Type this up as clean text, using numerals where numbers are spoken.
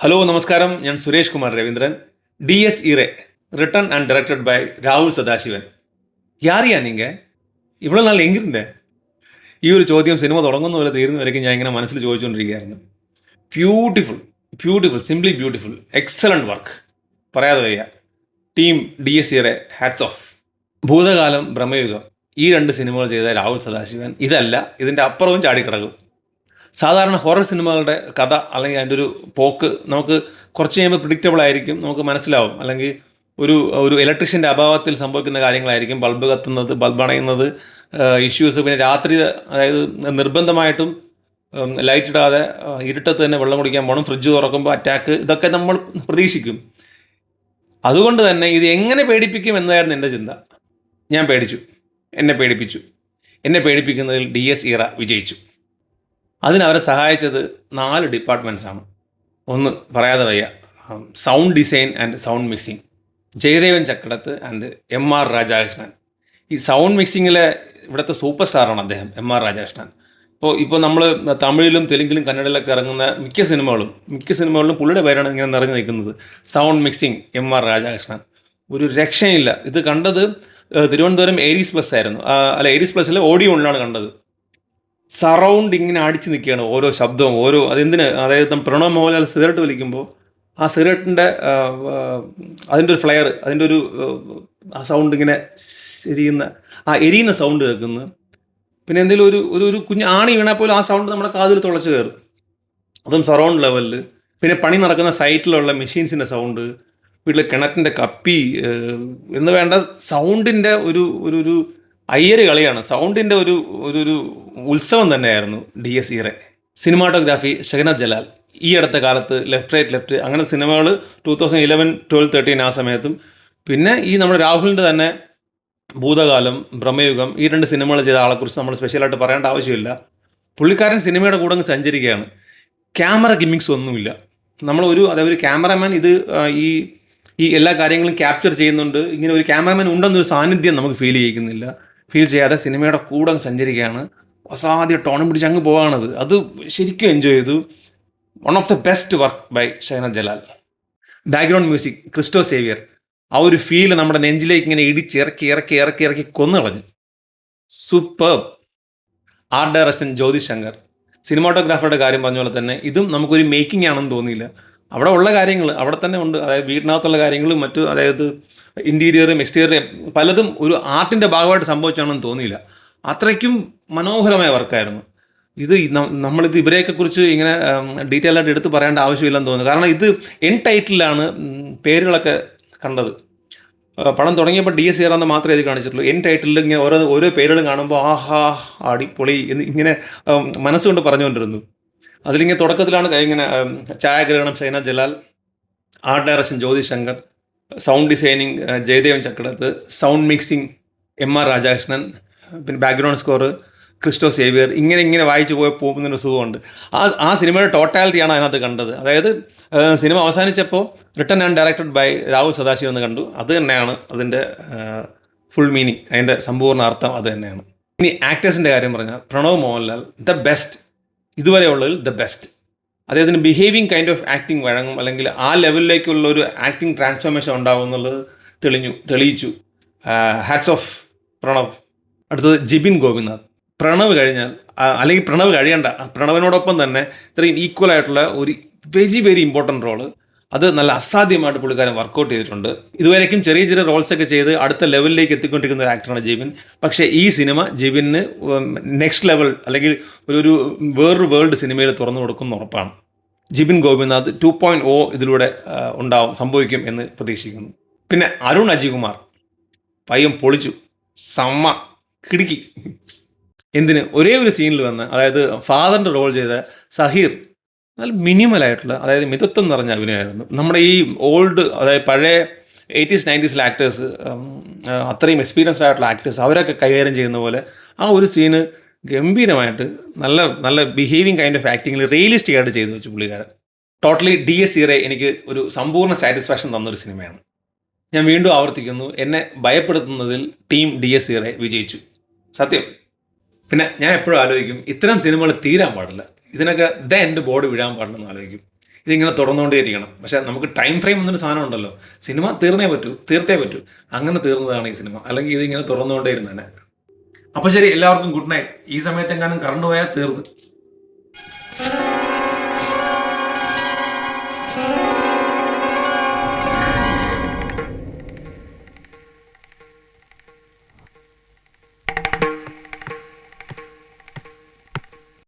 Hello നമസ്കാരം, ഞാൻ Suresh Kumar Raveendran. Dies Irae written and directed by Rahul Sadasivan. യാറിയാ നീങ്ക ഇவ்வளோ നാൾ എങ്കിരുന്നേ? ഈ ഒരു ചോദ്യം സിനിമ തുടങ്ങുന്ന പോലെ തീരുന്ന വരയ്ക്കും ഞാൻ ഇങ്ങനെ മനസ്സിൽ ചോദിച്ചുകൊണ്ടിരിക്കുകയായിരുന്നു. Beautiful, beautiful, simply beautiful, excellent work, പറയാതെ വയ്യ. Team Dies Irae hats off. Bhoothakalam, Bramayugam, ഈ രണ്ട് സിനിമകൾ ചെയ്ത രാഹുൽ സദാശിവൻ ഇതല്ല ഇതിൻ്റെ അപ്പുറവും ചാടിക്കിടക്കും. സാധാരണ ഹൊറർ സിനിമകളുടെ കഥ അല്ലെങ്കിൽ അതിൻ്റെ ഒരു പോക്ക് നമുക്ക് കുറച്ച് കഴിയുമ്പോൾ പ്രിഡിക്റ്റബിൾ ആയിരിക്കും, നമുക്ക് മനസ്സിലാവും. അല്ലെങ്കിൽ ഒരു ഒരു ഇലക്ട്രീഷ്യൻ്റെ അഭാവത്തിൽ സംഭവിക്കുന്ന കാര്യങ്ങളായിരിക്കും. ബൾബ് കത്തുന്നത്, ബൾബ് അണയുന്നത്, ഇഷ്യൂസ്. പിന്നെ രാത്രി, അതായത് നിർബന്ധമായിട്ടും ലൈറ്റ് ഇടാതെ ഇരുട്ടത്ത് തന്നെ വെള്ളം കുടിക്കാൻ പോകണം, ഫ്രിഡ്ജ് തുറക്കുമ്പോൾ അറ്റാക്ക്, ഇതൊക്കെ നമ്മൾ പ്രതീക്ഷിക്കും. അതുകൊണ്ട് തന്നെ ഇത് എങ്ങനെ പേടിപ്പിക്കും എന്നായിരുന്നു എൻ്റെ ചിന്ത. ഞാൻ പേടിച്ചു, എന്നെ പേടിപ്പിച്ചു. എന്നെ പേടിപ്പിക്കുന്നതിൽ ഡി എസ് ഇറ വിജയിച്ചു. അതിനവരെ സഹായിച്ചത് 4 ഡിപ്പാർട്ട്മെൻറ്റ്സാണ്. ഒന്ന് പറയാതെ വയ്യ, sound design and sound mixing, Jayadevan Chakkadath and M R Rajakrishnan. ഈ സൗണ്ട് മിക്സിങ്ങിലെ ഇവിടുത്തെ സൂപ്പർ സ്റ്റാറാണ് അദ്ദേഹം, എം ആർ രാജാകൃഷ്ണൻ. ഇപ്പോൾ നമ്മൾ തമിഴിലും തെലുങ്കിലും കന്നഡയിലൊക്കെ ഇറങ്ങുന്ന മിക്ക സിനിമകളിലും പുള്ളിയുടെ പേരാണ് ഇങ്ങനെ നിറഞ്ഞു നിൽക്കുന്നത്. Sound mixing M R Rajakrishnan, ഒരു രക്ഷയില്ല. ഇത് കണ്ടത് തിരുവനന്തപുരം ഏരീസ് പ്ലസ് ആയിരുന്നു. അല്ല, ഏരീസ് പ്ലസ്സിൽ ഓഡിയോണിലാണ് കണ്ടത്. സറൗണ്ട് ഇങ്ങനെ അടിച്ചു നിൽക്കുകയാണ് ഓരോ ശബ്ദവും. അതെന്തിന്, അതായത് പ്രണവ് മോഹൻലാൽ സിഗരറ്റ് വലിക്കുമ്പോൾ ആ സിഗരറ്റിൻ്റെ അതിൻ്റെ ഒരു ഫ്ലെയർ, അതിൻ്റെ ഒരു ആ സൗണ്ട് ഇങ്ങനെ എരിയുന്ന സൗണ്ട് കേൾക്കുന്നു. പിന്നെ എന്തെങ്കിലും ഒരു കുഞ്ഞ് ആണി വീണാൽ പോലും ആ സൗണ്ട് നമ്മുടെ കാതിൽ തുളച്ച് കയറും, അതും സറൗണ്ട് ലെവലിൽ. പിന്നെ പണി നടക്കുന്ന സൈറ്റിലുള്ള മെഷീൻസിൻ്റെ സൗണ്ട്, വീട്ടിൽ കിണറ്റിൻ്റെ കപ്പി എന്ന് വേണ്ട സൗണ്ടിൻ്റെ ഒരു അയ്യര് കളിയാണ്. സൗണ്ടിൻ്റെ ഒരു ഉത്സവം തന്നെയായിരുന്നു Dies Irae. Cinematography Shehnad Jalal. ഈ അടുത്ത കാലത്ത് ലെഫ്റ്റ് റൈറ്റ് ലെഫ്റ്റ് അങ്ങനെ സിനിമകൾ 2011, 12, 13 ആ സമയത്തും, പിന്നെ ഈ നമ്മുടെ രാഹുലിൻ്റെ തന്നെ ഭൂതകാലം, ബ്രഹ്മയുഗം, ഈ 2 സിനിമകൾ ചെയ്ത ആളെക്കുറിച്ച് നമ്മൾ സ്പെഷ്യലായിട്ട് പറയേണ്ട ആവശ്യമില്ല. പുള്ളിക്കാരൻ സിനിമയുടെ കൂടെ അങ്ങ് സഞ്ചരിക്കുകയാണ്. ക്യാമറ ഗിമ്മിങ്സ് ഒന്നുമില്ല. അതായത് ഒരു ക്യാമറമാൻ ഈ എല്ലാ കാര്യങ്ങളും ക്യാപ്ചർ ചെയ്യുന്നുണ്ട്. ഇങ്ങനെ ഒരു ക്യാമറമാൻ ഉണ്ടെന്നൊരു സാന്നിധ്യം നമുക്ക് ഫീൽ ചെയ്യാതെ സിനിമയുടെ കൂടെ അങ്ങ് സഞ്ചരിക്കുകയാണ്. അസാധ്യ ടോണം പിടിച്ച് അങ്ങ് പോവാണത്. അത് ശരിക്കും എൻജോയ് ചെയ്തു. One of the best work by Shehnad Jalal. Background music Christo Xavier. ആ ഒരു ഫീൽ നമ്മുടെ നെഞ്ചിലേക്ക് ഇങ്ങനെ ഇറക്കി കൊന്നു കളഞ്ഞു. Super. Art direction Jyothi Shankar. സിനിമാറ്റോഗ്രാഫറുടെ കാര്യം പറഞ്ഞ പോലെ തന്നെ ഇതും നമുക്കൊരു മേക്കിംഗ് ആണെന്ന് തോന്നിയില്ല. അവിടെ ഉള്ള കാര്യങ്ങൾ അവിടെ തന്നെ ഉണ്ട്. അതായത് വീടിനകത്തുള്ള കാര്യങ്ങളും അതായത് ഇൻറ്റീരിയറും എക്സ്റ്റീരിയറും പലതും ഒരു ആർട്ടിൻ്റെ ഭാഗമായിട്ട് സംഭവിച്ചാണെന്ന് തോന്നിയില്ല. അത്രയ്ക്കും മനോഹരമായ വർക്കായിരുന്നു ഇത്. നമ്മളിത് ഇവരെയൊക്കെ കുറിച്ച് ഇങ്ങനെ ഡീറ്റെയിൽ ആയിട്ട് എടുത്ത് പറയേണ്ട ആവശ്യമില്ലെന്ന് തോന്നുന്നു. കാരണം ഇത് എൻ ടൈറ്റിലാണ് പേരുകളൊക്കെ കണ്ടത്. പടം തുടങ്ങിയപ്പോൾ ഡി എസ് ഇറാന്ന് മാത്രമേ ഇത് കാണിച്ചിട്ടുള്ളൂ. എൻ ടൈറ്റിലിൽ ഇങ്ങനെ ഓരോ പേരുകളും കാണുമ്പോൾ ആഹാ അടിപൊളി എന്ന് ഇങ്ങനെ മനസ്സുകൊണ്ട് പറഞ്ഞുകൊണ്ടിരുന്നു. അതിലിങ്ങനെ തുടക്കത്തിലാണ് ഇങ്ങനെ ഛായാഗ്രഹണം Shehnad Jalal, art direction Jyothi Shankar, sound designing Jayadevan Chakkadath, sound mixing M R Rajakrishnan, പിന്നെ ബാക്ക്ഗ്രൗണ്ട് സ്കോർ ക്രിസ്റ്റോ സേവിയർ. ഇങ്ങനെ വായിച്ച് പോകുന്നൊരു സുഖമുണ്ട്. ആ സിനിമയുടെ ടോട്ടാലിറ്റിയാണ് അതിനകത്ത് കണ്ടത്. അതായത് സിനിമ അവസാനിച്ചപ്പോൾ written and directed by Rahul Sadasivan എന്ന് കണ്ടു. അത് തന്നെയാണ് അതിൻ്റെ ഫുൾ മീനിങ്, അതിൻ്റെ സമ്പൂർണ്ണ അർത്ഥം അത് തന്നെയാണ്. ഇനി ആക്ടേഴ്സിൻ്റെ കാര്യം പറഞ്ഞാൽ പ്രണവ് മോഹൻലാൽ ദ ബെസ്റ്റ്, ഇതുവരെ ഉള്ളതിൽ ദ ബെസ്റ്റ്. അദ്ദേഹത്തിന് ബിഹേവിങ് കൈൻഡ് ഓഫ് ആക്ടിങ് വഴങ്ങും, അല്ലെങ്കിൽ ആ ലെവലിലേക്കുള്ള ഒരു ആക്ടിങ് ട്രാൻസ്ഫോർമേഷൻ ഉണ്ടാവും എന്നുള്ളത് തെളിയിച്ചു. Hats off Pranav. അടുത്തത് ജിബിൻ ഗോപിനാഥ്. പ്രണവ് കഴിഞ്ഞാൽ, അല്ലെങ്കിൽ പ്രണവ് കഴിയണ്ട, പ്രണവിനോടൊപ്പം തന്നെ ഇത്രയും ഈക്വലായിട്ടുള്ള ഒരു വെരി വെരി ഇമ്പോർട്ടൻറ്റ് റോള്, അത് നല്ല അസാധ്യമായിട്ട് പുള്ളിക്കാരൻ വർക്കൗട്ട് ചെയ്തിട്ടുണ്ട്. ഇതുവരേക്കും ചെറിയ റോൾസൊക്കെ ചെയ്ത് അടുത്ത ലെവലിലേക്ക് എത്തിക്കൊണ്ടിരിക്കുന്ന ഒരു ആക്ടറാണ് ജിബിൻ. പക്ഷേ ഈ സിനിമ ജിബിന് നെക്സ്റ്റ് ലെവൽ, അല്ലെങ്കിൽ വേറൊരു വേൾഡ് സിനിമയിൽ തുറന്നു കൊടുക്കുന്ന ഉറപ്പാണ്. ജിബിൻ ഗോപിനാഥ് 2.0 ഇതിലൂടെ സംഭവിക്കും എന്ന് പ്രതീക്ഷിക്കുന്നു. പിന്നെ അരുൺ അജികുമാർ പയ്യൻ പൊളിച്ചു, കിടുക്കി. എന്തിന്, ഒരേ ഒരു സീനിൽ വന്ന്, അതായത് ഫാദറിൻ്റെ റോൾ ചെയ്ത സഹീർ, നല്ല മിനിമലായിട്ടുള്ള, അതായത് മിതത്വം നിറഞ്ഞ അഭിനയമായിരുന്നു. നമ്മുടെ ഈ അതായത് പഴയ 80s 90s ആക്ടേഴ്സ്, അത്രയും എക്സ്പീരിയൻസ്ഡ് ആയിട്ടുള്ള ആക്ടേഴ്സ്, അവരൊക്കെ കൈകാര്യം ചെയ്യുന്ന പോലെ ആ ഒരു സീന് ഗംഭീരമായിട്ട് നല്ല ബിഹേവിങ് കൈൻഡ് ഓഫ് ആക്ടിങ്ങിൽ റിയലിസ്റ്റിക് ആയിട്ട് ചെയ്തു വെച്ചു പുള്ളിക്കാരൻ. ടോട്ടലി ഡി എസ് ഇറെ എനിക്ക് ഒരു സമ്പൂർണ്ണ സാറ്റിസ്ഫാക്ഷൻ തന്നൊരു സിനിമയാണ്. ഞാൻ വീണ്ടും ആവർത്തിക്കുന്നു, എന്നെ ഭയപ്പെടുത്തുന്നതിൽ ടീം ഡി എസ് ഇറെ വിജയിച്ചു, സത്യം. പിന്നെ ഞാൻ എപ്പോഴും ആലോചിക്കും, ഇത്തരം സിനിമകൾ തീരാൻ പാടില്ല, ഇതിനൊക്കെ എൻ്റെ ബോർഡ് വിടാൻ പാടില്ലെന്ന് ആലോചിക്കും. ഇതിങ്ങനെ തുടർന്നുകൊണ്ടേയിരിക്കണം. പക്ഷേ നമുക്ക് ടൈം ഫ്രെയിം എന്നൊരു സാധനം ഉണ്ടല്ലോ, സിനിമ തീർത്തേ പറ്റൂ. അങ്ങനെ തീർന്നതാണ് ഈ സിനിമ, അല്ലെങ്കിൽ ഇതിങ്ങനെ തുറന്നുകൊണ്ടേ ഇരുന്നേനെ. അപ്പോൾ ശരി, എല്ലാവർക്കും ഗുഡ് നൈറ്റ്. ഈ സമയത്തെങ്ങാനും കറണ്ട് പോയാൽ തീർന്നു.